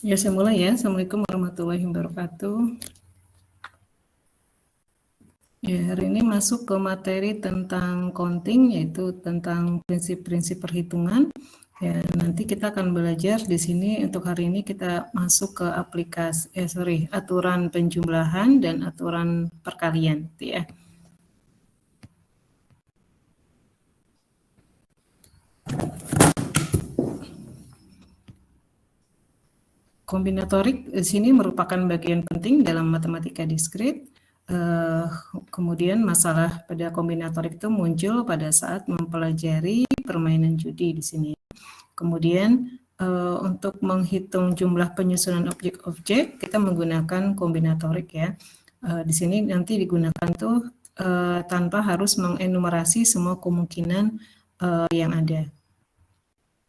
Ya, saya mulai ya. Assalamualaikum warahmatullahi wabarakatuh. Ya, hari ini masuk ke materi tentang counting, yaitu tentang prinsip-prinsip perhitungan. Ya, nanti kita akan belajar di sini. Untuk hari ini kita masuk ke aturan penjumlahan dan aturan perkalian, gitu ya. Kombinatorik di sini merupakan bagian penting dalam matematika diskrit. Kemudian masalah pada kombinatorik itu muncul pada saat mempelajari permainan judi di sini. Kemudian untuk menghitung jumlah penyusunan objek-objek kita menggunakan kombinatorik ya. Di sini nanti digunakan tuh tanpa harus mengenumerasi semua kemungkinan yang ada.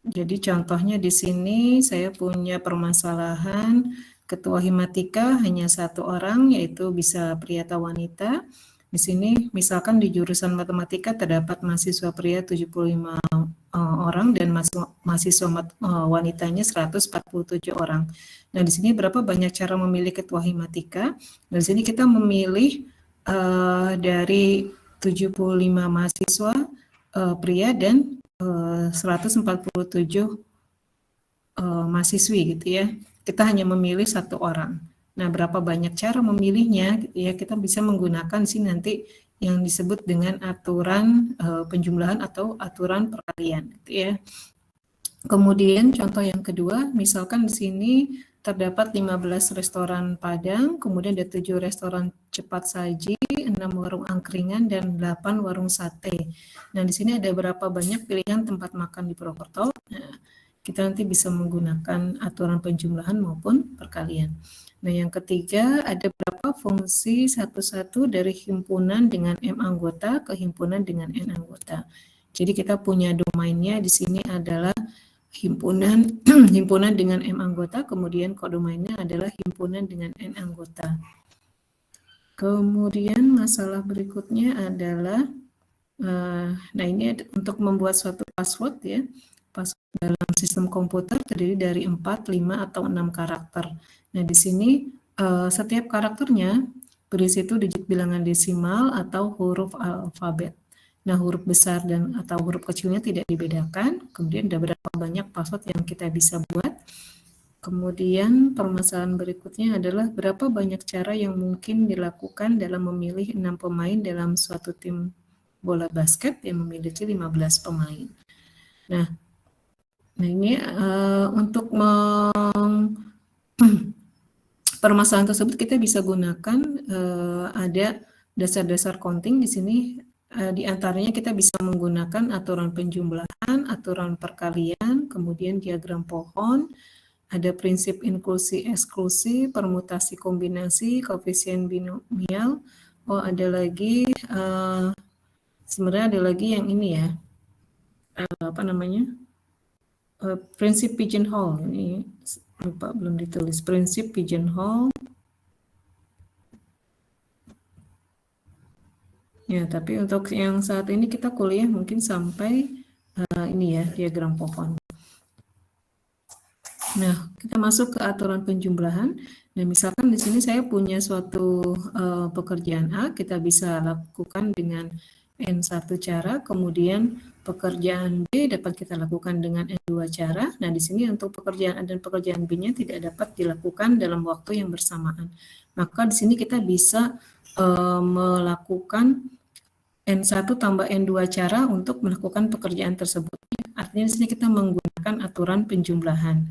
Jadi contohnya di sini saya punya permasalahan ketua himatika hanya satu orang, yaitu bisa pria atau wanita. Di sini misalkan di jurusan matematika terdapat mahasiswa pria 75 orang dan mahasiswa wanitanya 147 orang. Nah, di sini berapa banyak cara memilih ketua himatika? Nah, di sini kita memilih dari 75 mahasiswa pria dan 147 mahasiswi gitu ya. Kita hanya memilih satu orang. Nah, berapa banyak cara memilihnya gitu ya, kita bisa menggunakan sih nanti yang disebut dengan aturan penjumlahan atau aturan perkalian gitu ya. Kemudian contoh yang kedua, misalkan di sini terdapat 15 restoran Padang, kemudian ada 7 restoran cepat saji, 6 warung angkringan, dan 8 warung sate. Nah, di sini ada berapa banyak pilihan tempat makan di Purwokerto. Nah, kita nanti bisa menggunakan aturan penjumlahan maupun perkalian. Nah, yang ketiga, ada berapa fungsi satu-satu dari himpunan dengan M anggota ke himpunan dengan N anggota. Jadi kita punya domainnya di sini adalah himpunan himpunan dengan M anggota, kemudian kodomainnya adalah himpunan dengan N anggota. Kemudian masalah berikutnya adalah nah ini untuk membuat suatu password ya. Password dalam sistem komputer terdiri dari 4, 5 atau 6 karakter. Nah, di sini setiap karakternya berisi itu digit bilangan desimal atau huruf alfabet. Nah, huruf besar dan atau huruf kecilnya tidak dibedakan. Kemudian ada berapa banyak password yang kita bisa buat. Kemudian permasalahan berikutnya adalah berapa banyak cara yang mungkin dilakukan dalam memilih 6 pemain dalam suatu tim bola basket yang memiliki 15 pemain. Nah ini untuk permasalahan tersebut kita bisa gunakan ada dasar-dasar counting di sini. Di antaranya kita bisa menggunakan aturan penjumlahan, aturan perkalian, kemudian diagram pohon, ada prinsip inklusi eksklusi, permutasi kombinasi, koefisien binomial. Oh, ada lagi sebenarnya ada lagi yang ini ya, apa namanya, prinsip pigeonhole. Ini lupa belum ditulis, prinsip pigeonhole. Ya, tapi untuk yang saat ini kita kuliah mungkin sampai ini ya, diagram pohon. Nah, kita masuk ke aturan penjumlahan. Nah, misalkan di sini saya punya suatu pekerjaan A, kita bisa lakukan dengan N1 cara, kemudian pekerjaan B dapat kita lakukan dengan N2 cara. Nah, di sini untuk pekerjaan A dan pekerjaan B-nya tidak dapat dilakukan dalam waktu yang bersamaan. Maka di sini kita bisa melakukan N1 tambah N2 cara untuk melakukan pekerjaan tersebut. Artinya di sini kita menggunakan aturan penjumlahan.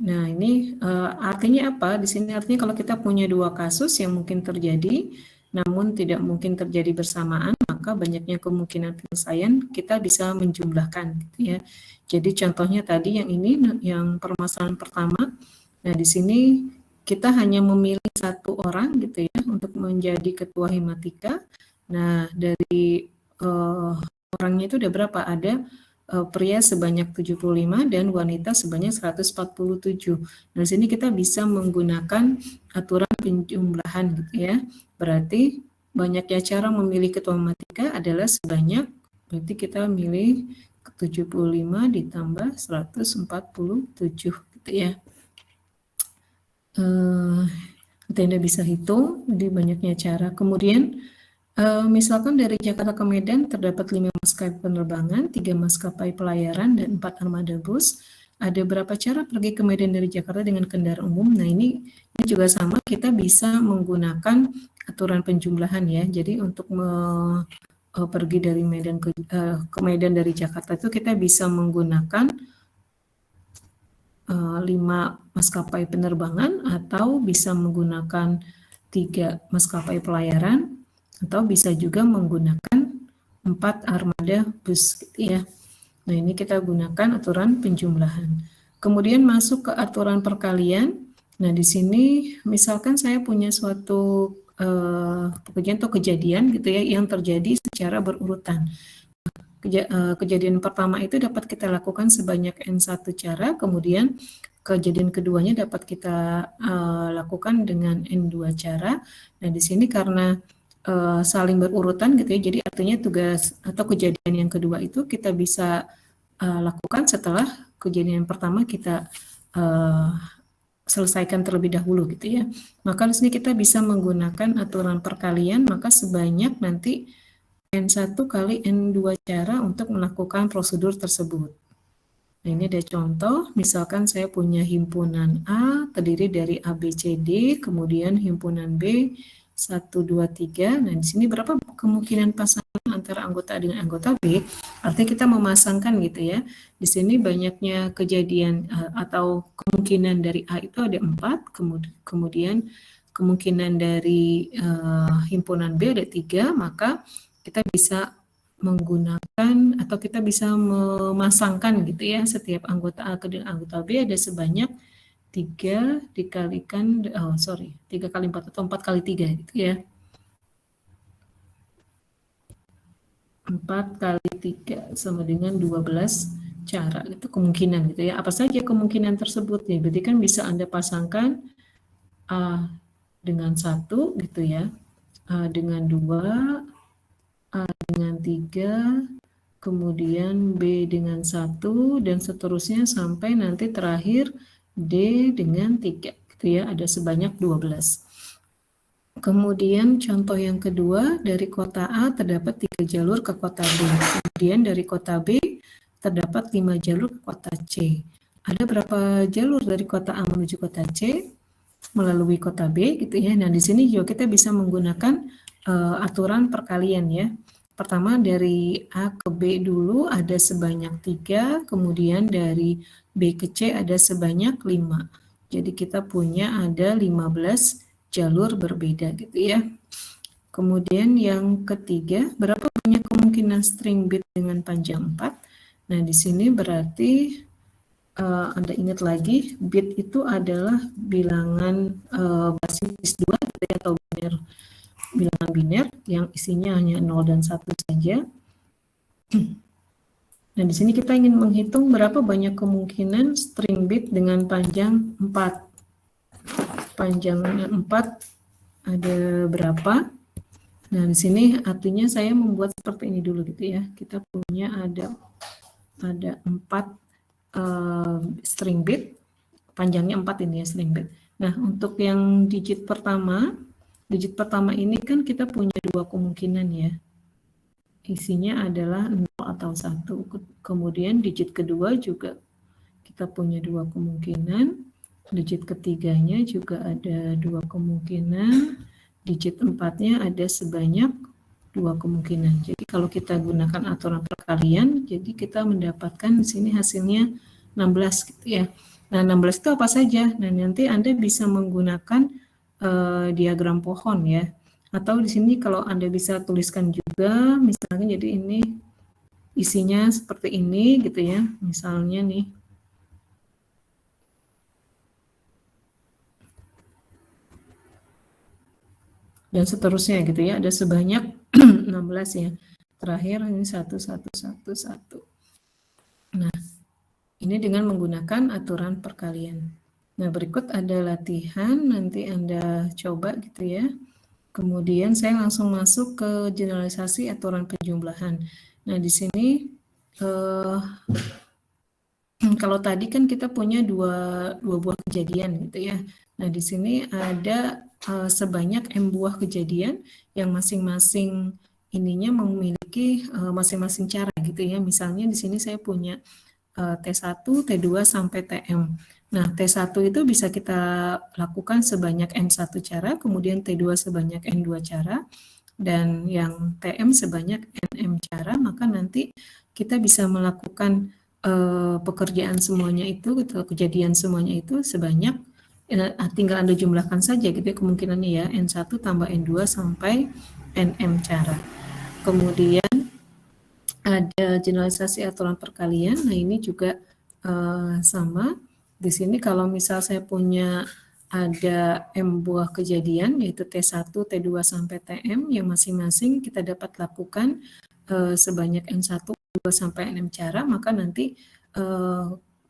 Nah, ini artinya apa? Di sini artinya kalau kita punya dua kasus yang mungkin terjadi, namun tidak mungkin terjadi bersamaan, maka banyaknya kemungkinan penyelesaian kita bisa menjumlahkan, gitu ya. Jadi contohnya tadi yang ini, yang permasalahan pertama. Nah, di sini kita hanya memilih satu orang, gitu ya, untuk menjadi ketua himatika. Nah, dari orangnya itu udah berapa? Ada pria sebanyak 75 dan wanita sebanyak 147. Nah, di sini kita bisa menggunakan aturan penjumlahan gitu ya. Berarti banyaknya cara memilih ketua himatika adalah sebanyak, berarti kita milih 75 ditambah 147 gitu ya. Nanti Anda bisa hitung di banyaknya cara. Kemudian misalkan dari Jakarta ke Medan terdapat 5 maskapai penerbangan, 3 maskapai pelayaran, dan 4 armada bus. Ada berapa cara pergi ke Medan dari Jakarta dengan kendaraan umum? Nah ini juga sama, kita bisa menggunakan aturan penjumlahan ya. Jadi untuk pergi dari Medan ke Medan dari Jakarta itu kita bisa menggunakan 5 maskapai penerbangan atau bisa menggunakan 3 maskapai pelayaran atau bisa juga menggunakan 4 armada bus gitu ya. Nah, ini kita gunakan aturan penjumlahan. Kemudian masuk ke aturan perkalian. Nah, di sini misalkan saya punya suatu pekerjaan atau kejadian gitu ya yang terjadi secara berurutan. Kejadian pertama itu dapat kita lakukan sebanyak N1 cara, kemudian kejadian keduanya dapat kita lakukan dengan N2 cara. Nah, di sini karena saling berurutan gitu ya, jadi artinya tugas atau kejadian yang kedua itu kita bisa lakukan setelah kejadian pertama kita selesaikan terlebih dahulu gitu ya. Maka di sini kita bisa menggunakan aturan perkalian, maka sebanyak nanti N1 kali N2 cara untuk melakukan prosedur tersebut. Nah, ini ada contoh, misalkan saya punya himpunan A terdiri dari A, B, C, D, kemudian himpunan B 1, 2, 3. Nah, di sini berapa kemungkinan pasangan antara anggota A dengan anggota B? Artinya kita memasangkan gitu ya. Di sini banyaknya kejadian atau kemungkinan dari A itu ada 4, kemudian kemungkinan dari himpunan B ada 3, maka kita bisa menggunakan atau kita bisa memasangkan gitu ya, setiap anggota A ke anggota B ada sebanyak 3 dikalikan 3 kali 4 atau 4 kali 3 gitu ya. 4 kali 3 sama dengan 12 cara, itu kemungkinan gitu ya. Apa saja kemungkinan tersebut ya? Berarti kan bisa Anda pasangkan A dengan 1 gitu ya, A dengan 2, A dengan 3, kemudian B dengan 1, dan seterusnya sampai nanti terakhir D dengan 3 gitu ya, ada sebanyak 12. Kemudian contoh yang kedua, dari kota A terdapat 3 jalur ke kota B. Kemudian dari kota B terdapat 5 jalur ke kota C. Ada berapa jalur dari kota A menuju kota C melalui kota B gitu ya. Nah, di sini juga kita bisa menggunakan aturan perkalian ya. Pertama dari A ke B dulu ada sebanyak 3, kemudian dari B ke C ada sebanyak 5. Jadi kita punya ada 15 jalur berbeda gitu ya. Kemudian yang ketiga, berapa banyak kemungkinan string bit dengan panjang 4? Nah, di sini berarti Anda ingat lagi, bit itu adalah bilangan basis 2 gitu ya, atau bilangan biner yang isinya hanya 0 dan 1 saja. Nah, di sini kita ingin menghitung berapa banyak kemungkinan string bit dengan panjang 4. Panjangnya 4 ada berapa? Nah, di sini artinya saya membuat seperti ini dulu gitu ya. Kita punya ada 4 string bit, panjangnya 4 ini ya string bit. Nah, untuk yang digit pertama ini kan kita punya 2 kemungkinan ya. Isinya adalah 0 atau 1. Kemudian digit kedua juga kita punya 2 kemungkinan. Digit ketiganya juga ada 2 kemungkinan. Digit 4-nya ada sebanyak 2 kemungkinan. Jadi kalau kita gunakan aturan perkalian, jadi kita mendapatkan di sini hasilnya 16 gitu ya. Nah, 16 itu apa saja? Nah, nanti Anda bisa menggunakan diagram pohon ya. Atau di sini kalau Anda bisa tuliskan juga, misalnya jadi ini isinya seperti ini gitu ya. Misalnya nih. Dan seterusnya gitu ya, ada sebanyak 16 ya. Terakhir ini 1, 1, 1, 1. Nah, ini dengan menggunakan aturan perkalian. Nah, berikut ada latihan, nanti Anda coba gitu ya. Kemudian saya langsung masuk ke generalisasi aturan penjumlahan. Nah, di sini kalau tadi kan kita punya dua buah kejadian gitu ya. Nah, di sini ada sebanyak M buah kejadian yang masing-masing ininya memiliki masing-masing cara gitu ya. Misalnya di sini saya punya T1, T2 sampai TM. Nah, T1 itu bisa kita lakukan sebanyak N1 cara, kemudian T2 sebanyak N2 cara, dan yang TM sebanyak NM cara, maka nanti kita bisa melakukan pekerjaan semuanya itu, kejadian semuanya itu sebanyak, tinggal Anda jumlahkan saja gitu ya kemungkinannya ya, N1 tambah N2 sampai NM cara. Kemudian ada generalisasi aturan perkalian, nah ini juga sama. Di sini kalau misal saya punya ada M buah kejadian, yaitu T1, T2 sampai TM, yang masing-masing kita dapat lakukan sebanyak N1, N2 sampai NM cara, maka nanti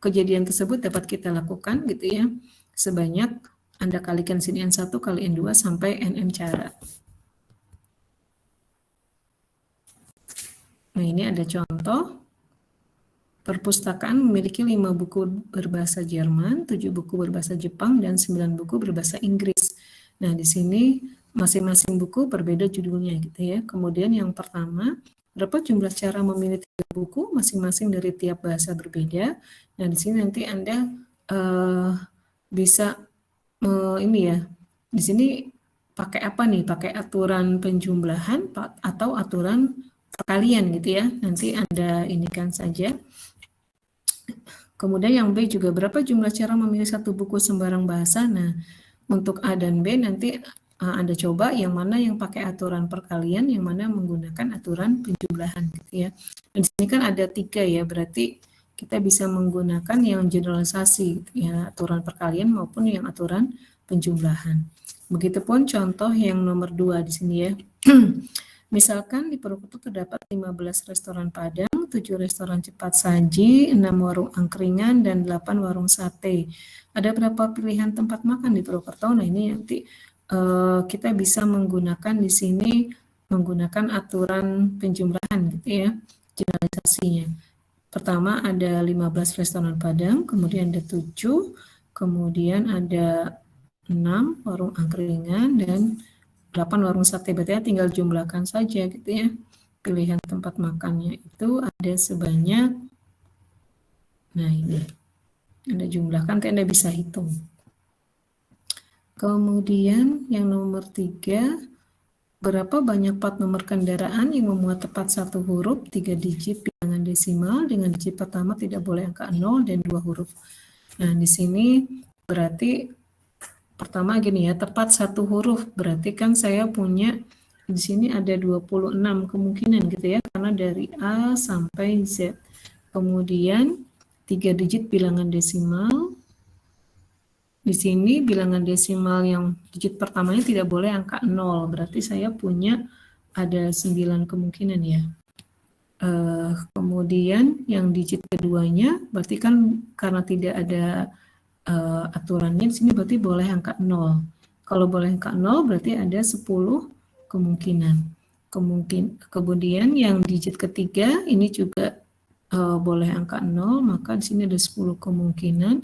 kejadian tersebut dapat kita lakukan gitu ya, sebanyak Anda kalikan sini N1 kali N2 sampai NM cara. Nah, ini ada contoh. Perpustakaan memiliki 5 buku berbahasa Jerman, 7 buku berbahasa Jepang, dan 9 buku berbahasa Inggris. Nah, di sini masing-masing buku berbeda judulnya gitu ya. Kemudian yang pertama, berapa jumlah cara memilih 3 buku masing-masing dari tiap bahasa berbeda. Nah, di sini nanti Anda bisa ini ya. Di sini pakai apa nih? Pakai aturan penjumlahan atau aturan perkalian gitu ya. Nanti Anda inikan saja. Kemudian yang B juga berapa jumlah cara memilih satu buku sembarang bahasa. Nah, untuk A dan B nanti Anda coba yang mana yang pakai aturan perkalian, yang mana menggunakan aturan penjumlahan gitu ya. Dan di sini kan ada 3 ya, berarti kita bisa menggunakan yang generalisasi gitu ya, aturan perkalian maupun yang aturan penjumlahan. Begitupun contoh yang nomor 2 di sini ya. Misalkan di Purwokerto terdapat 15 restoran Padang, 7 restoran cepat saji, 6 warung angkringan, dan 8 warung sate. Ada berapa pilihan tempat makan di Purwokerto? Nah, ini nanti kita bisa menggunakan di sini menggunakan aturan penjumlahan gitu ya, generalisasinya. Pertama ada 15 restoran Padang, kemudian ada 7, kemudian ada 6 warung angkringan, dan 8 warung sate. Berarti tinggal jumlahkan saja gitu ya. Pilihan tempat makannya itu ada sebanyak, nah ini, Anda jumlahkan, nanti Anda bisa hitung. Kemudian yang nomor 3, berapa banyak plat nomor kendaraan yang memuat tepat satu huruf, 3 digit bilangan desimal, dengan digit pertama tidak boleh angka 0 dan 2 huruf. Nah, di sini berarti pertama gini ya, tepat satu huruf, berarti kan saya punya di sini ada 26 kemungkinan gitu ya, karena dari A sampai Z. Kemudian 3 digit bilangan desimal. Di sini bilangan desimal yang digit pertamanya tidak boleh angka 0, berarti saya punya ada 9 kemungkinan ya. Kemudian yang digit keduanya, berarti kan karena tidak ada aturannya di sini berarti boleh angka 0. Kalau boleh angka 0 berarti ada 10 kemungkinan. Kemudian yang digit ketiga ini juga boleh angka 0, maka di sini ada 10 kemungkinan.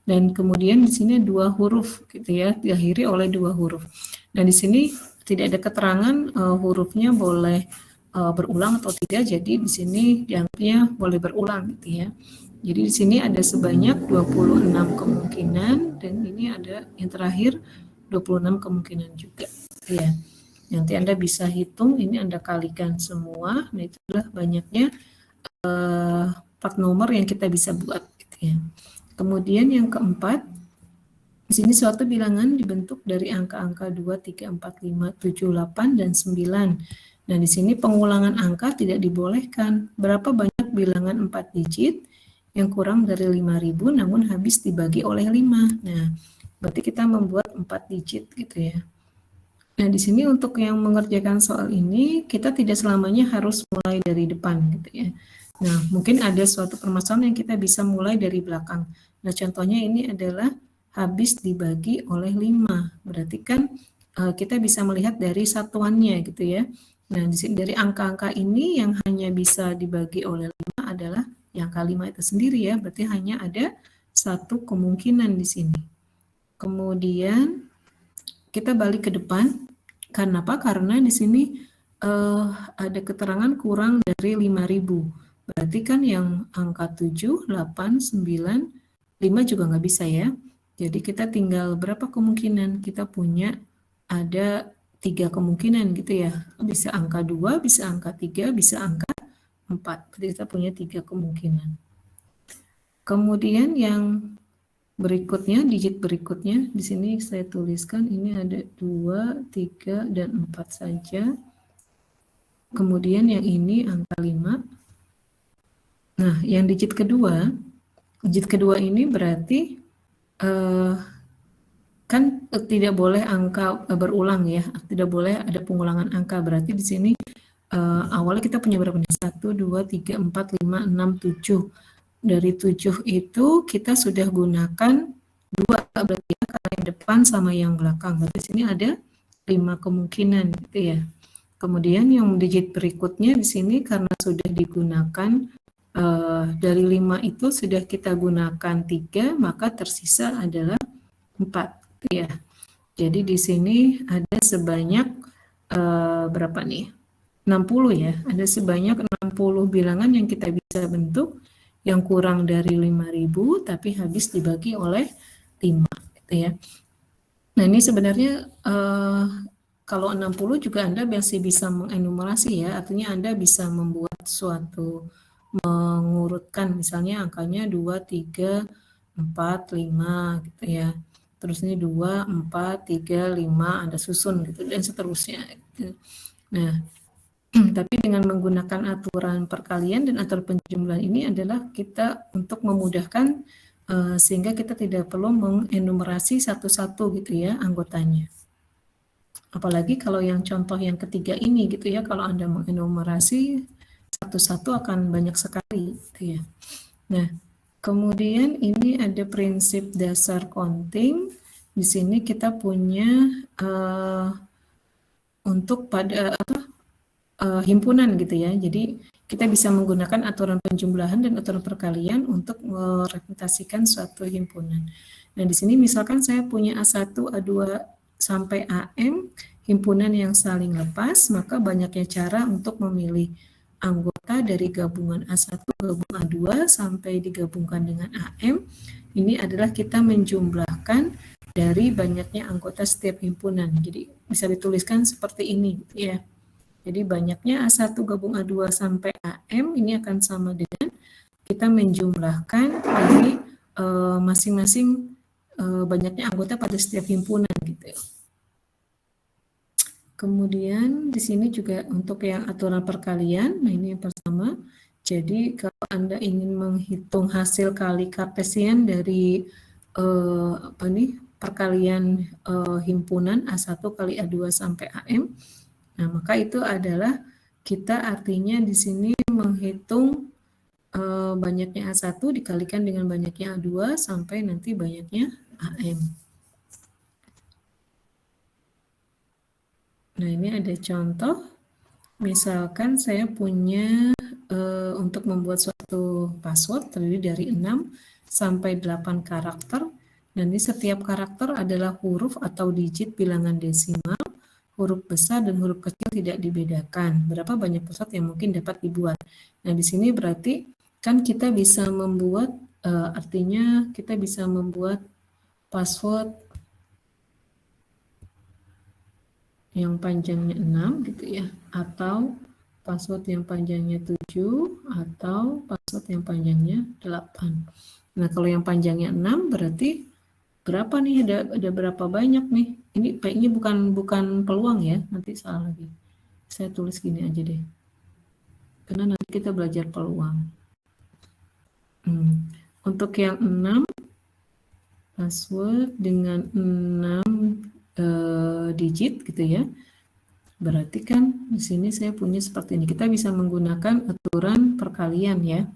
Dan kemudian di sini 2 huruf gitu ya, diakhiri oleh 2 huruf. Dan di sini tidak ada keterangan hurufnya boleh berulang atau tidak, jadi di sini dianggapnya boleh berulang gitu ya. Jadi di sini ada sebanyak 26 kemungkinan, dan ini ada yang terakhir 26 kemungkinan juga ya. Nanti Anda bisa hitung, ini Anda kalikan semua. Nah, itulah banyaknya plat nomor yang kita bisa buat gitu ya. Kemudian yang keempat, di sini suatu bilangan dibentuk dari angka-angka 2, 3, 4, 5, 7, 8, dan 9. Nah, di sini pengulangan angka tidak dibolehkan. Berapa banyak bilangan 4 digit yang kurang dari 5.000 namun habis dibagi oleh 5. Nah, berarti kita membuat 4 digit gitu ya. Nah, di sini untuk yang mengerjakan soal ini, kita tidak selamanya harus mulai dari depan gitu ya. Nah, mungkin ada suatu permasalahan yang kita bisa mulai dari belakang. Nah, contohnya ini adalah habis dibagi oleh 5. Berarti kan kita bisa melihat dari satuannya gitu ya. Nah, di sini dari angka-angka ini yang hanya bisa dibagi oleh 5 adalah yang angka 5 itu sendiri ya, berarti hanya ada satu kemungkinan di sini. Kemudian kita balik ke depan. Karena apa? Karena di sini ada keterangan kurang dari 5.000. Berarti kan yang angka 7, 8, 9, 5 juga nggak bisa ya. Jadi kita tinggal berapa kemungkinan? Kita punya ada 3 kemungkinan gitu ya. Bisa angka 2, bisa angka 3, bisa angka 4. Jadi kita punya 3 kemungkinan. Kemudian yang berikutnya, digit berikutnya, di sini saya tuliskan ini ada 2, 3, dan 4 saja. Kemudian yang ini angka 5. Nah, yang digit kedua ini berarti kan tidak boleh angka berulang ya, tidak boleh ada pengulangan angka. Berarti di sini awalnya kita punya berapa nih? 1, 2, 3, 4, 5, 6, 7. Dari 7 itu kita sudah gunakan 2 berarti ya, karena yang depan sama yang belakang. Berarti di sini ada 5 kemungkinan gitu ya. Kemudian yang digit berikutnya di sini karena sudah digunakan dari 5 itu sudah kita gunakan 3, maka tersisa adalah 4 gitu ya. Jadi di sini ada sebanyak berapa nih? 60 ya. Ada sebanyak 60 bilangan yang kita bisa bentuk yang kurang dari 5.000 tapi habis dibagi oleh 5 gitu ya. Nah, ini sebenarnya kalau 60 juga Anda masih bisa mengenumerasi ya, artinya Anda bisa membuat suatu mengurutkan misalnya angkanya 2, 3, 4, 5 gitu ya. Terus ini 2, 4, 3, 5 Anda susun gitu dan seterusnya gitu. Nah, tapi dengan menggunakan aturan perkalian dan aturan penjumlahan ini adalah kita untuk memudahkan sehingga kita tidak perlu mengenumerasi satu-satu gitu ya anggotanya. Apalagi kalau yang contoh yang ketiga ini gitu ya, kalau Anda mengenumerasi satu-satu akan banyak sekali gitu ya. Nah, kemudian ini ada prinsip dasar counting. Di sini kita punya untuk pada himpunan gitu ya. Jadi kita bisa menggunakan aturan penjumlahan dan aturan perkalian untuk merepresentasikan suatu himpunan. Nah, di sini misalkan saya punya A1, A2 sampai AM, himpunan yang saling lepas, maka banyaknya cara untuk memilih anggota dari gabungan A1 gabung A2 sampai digabungkan dengan AM. Ini adalah kita menjumlahkan dari banyaknya anggota setiap himpunan. Jadi bisa dituliskan seperti ini gitu ya. Jadi banyaknya A1 gabung A2 sampai AM ini akan sama dengan kita menjumlahkan dari masing-masing banyaknya anggota pada setiap himpunan gitu. Kemudian di sini juga untuk yang aturan perkalian, nah ini yang pertama. Jadi kalau Anda ingin menghitung hasil kali Kartesian dari perkalian himpunan A1 kali A2 sampai AM, nah maka itu adalah kita artinya di sini menghitung banyaknya A1 dikalikan dengan banyaknya A2 sampai nanti banyaknya AM. Nah, ini ada contoh. Misalkan saya punya untuk membuat suatu password terdiri dari 6 sampai 8 karakter. Dan di setiap karakter adalah huruf atau digit bilangan desimal, huruf besar dan huruf kecil tidak dibedakan. Berapa banyak password yang mungkin dapat dibuat. Nah, di sini berarti kan kita bisa membuat, artinya kita bisa membuat password yang panjangnya 6 gitu ya, atau password yang panjangnya 7, atau password yang panjangnya 8. Nah, kalau yang panjangnya 6 berarti berapa nih, ada berapa banyak nih? Ini bukan peluang ya, nanti salah lagi. Saya tulis gini aja deh. Karena nanti kita belajar peluang. Untuk yang 6 password dengan 6 digit gitu ya. Berarti kan di sini saya punya seperti ini. Kita bisa menggunakan aturan perkalian ya.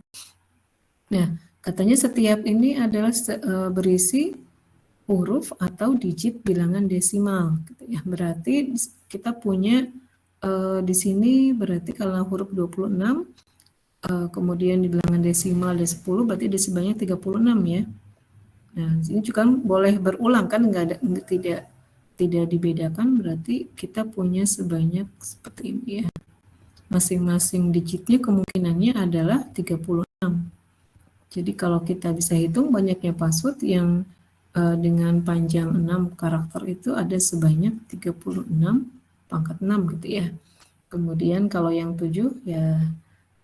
Nah, katanya setiap ini adalah berisi huruf atau digit bilangan desimal gitu ya. Berarti kita punya di sini berarti kalau huruf 26, kemudian di bilangan desimal ada 10, berarti desimalnya 36 ya. Nah, ini juga boleh berulang kan, tidak dibedakan, berarti kita punya sebanyak seperti ini ya. Masing-masing digitnya kemungkinannya adalah 36. Jadi kalau kita bisa hitung banyaknya password yang dengan panjang 6 karakter itu ada sebanyak 36 pangkat 6 gitu ya. Kemudian kalau yang 7 ya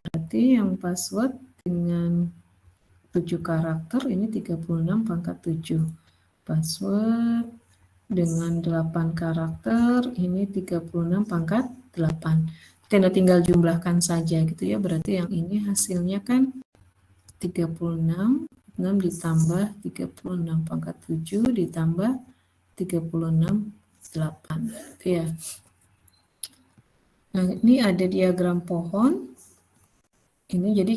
berarti yang password dengan 7 karakter ini 36 pangkat 7. Password dengan 8 karakter ini 36 pangkat 8. Kita tinggal jumlahkan saja gitu ya. Berarti yang ini hasilnya kan 36, 6 ditambah 36 pangkat 7 ditambah 36 8 gitu ya. Nah, ini ada diagram pohon. Ini jadi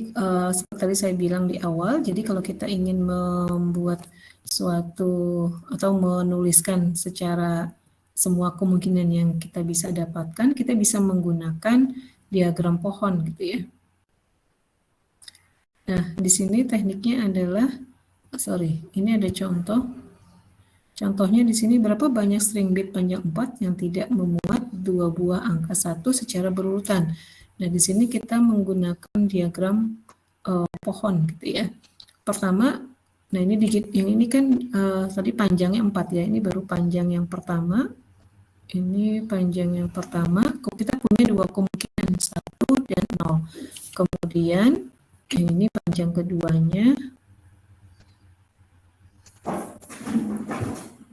seperti tadi saya bilang di awal, jadi kalau kita ingin membuat suatu atau menuliskan secara semua kemungkinan yang kita bisa dapatkan, kita bisa menggunakan diagram pohon gitu ya. Nah, di sini tekniknya adalah, ini ada contoh. Contohnya di sini berapa banyak string bit panjang 4 yang tidak memuat 2 buah angka 1 secara berurutan. Nah, di sini kita menggunakan diagram pohon gitu ya. Pertama, nah ini digit yang ini kan tadi panjangnya 4 ya. Ini baru panjang yang pertama. Ini panjang yang pertama. Kita punya dua kemungkinan 1 dan 0. Kemudian ini panjang keduanya.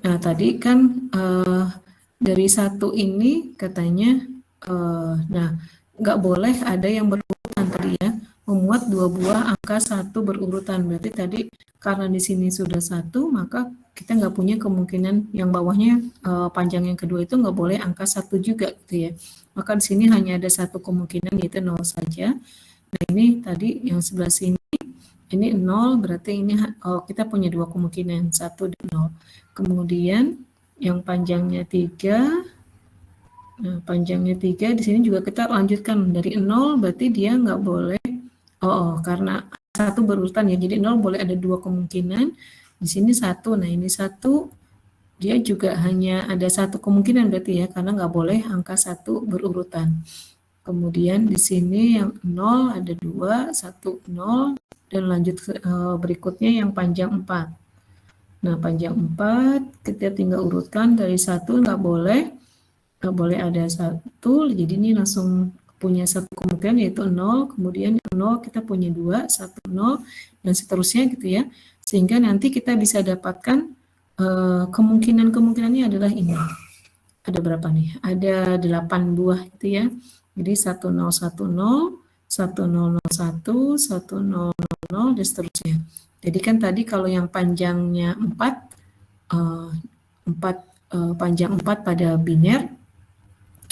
Nah, tadi kan dari 1 ini katanya, nah nggak boleh ada yang berurutan tadi ya, memuat 2 buah angka 1 berurutan. Berarti tadi karena di sini sudah 1, maka kita nggak punya kemungkinan yang bawahnya panjang yang kedua itu nggak boleh angka 1 juga gitu ya. Maka di sini hanya ada satu kemungkinan yaitu 0 saja. Nah, ini tadi yang sebelah sini ini 0, berarti ini kita punya dua kemungkinan, 1 dan 0. Kemudian yang panjangnya 3, nah panjangnya 3 di sini juga kita lanjutkan dari 0, berarti dia nggak boleh, karena 1 berurutan ya, jadi 0 boleh ada dua kemungkinan, di sini 1, nah ini 1, dia juga hanya ada satu kemungkinan berarti ya, karena nggak boleh angka 1 berurutan. Kemudian di sini yang 0 ada 2, 1, 0, dan lanjut berikutnya yang panjang 4. Nah, panjang 4, kita tinggal urutkan dari 1, nggak boleh ada 1, jadi ini langsung punya satu kemungkinan yaitu 0, kemudian 0 kita punya 2, 1, 0, dan seterusnya gitu ya. Sehingga nanti kita bisa dapatkan kemungkinan-kemungkinannya adalah ini. Ada berapa nih? Ada 8 buah gitu ya. Jadi 1010, 1001, 1000, dan seterusnya. Jadi kan tadi kalau yang panjangnya 4, panjang 4 pada biner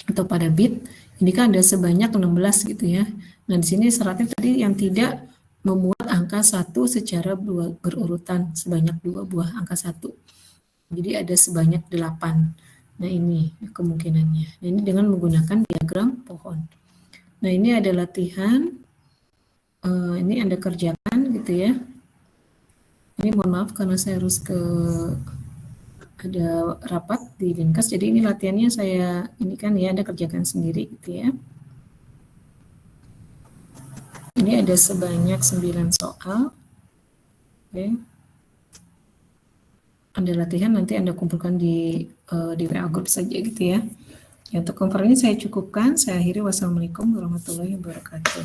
atau pada bit, ini kan ada sebanyak 16 gitu ya. Nah, di sini syaratnya tadi yang tidak memuat angka 1 secara berurutan sebanyak 2 buah angka 1. Jadi ada sebanyak 8. Nah, ini kemungkinannya. Nah, ini dengan menggunakan diagram pohon. Nah, ini ada latihan. Ini Anda kerjakan gitu ya. Ini mohon maaf karena saya harus ada rapat di Linkas. Jadi ini latihannya saya ini kan ya Anda kerjakan sendiri gitu ya. Ini ada sebanyak 9 soal. Oke. Anda latihan nanti Anda kumpulkan di WA group saja gitu ya. Ya, untuk konferensi saya cukupkan. Saya akhiri. Wassalamualaikum warahmatullahi wabarakatuh.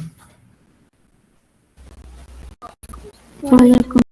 Waalaikumsalam.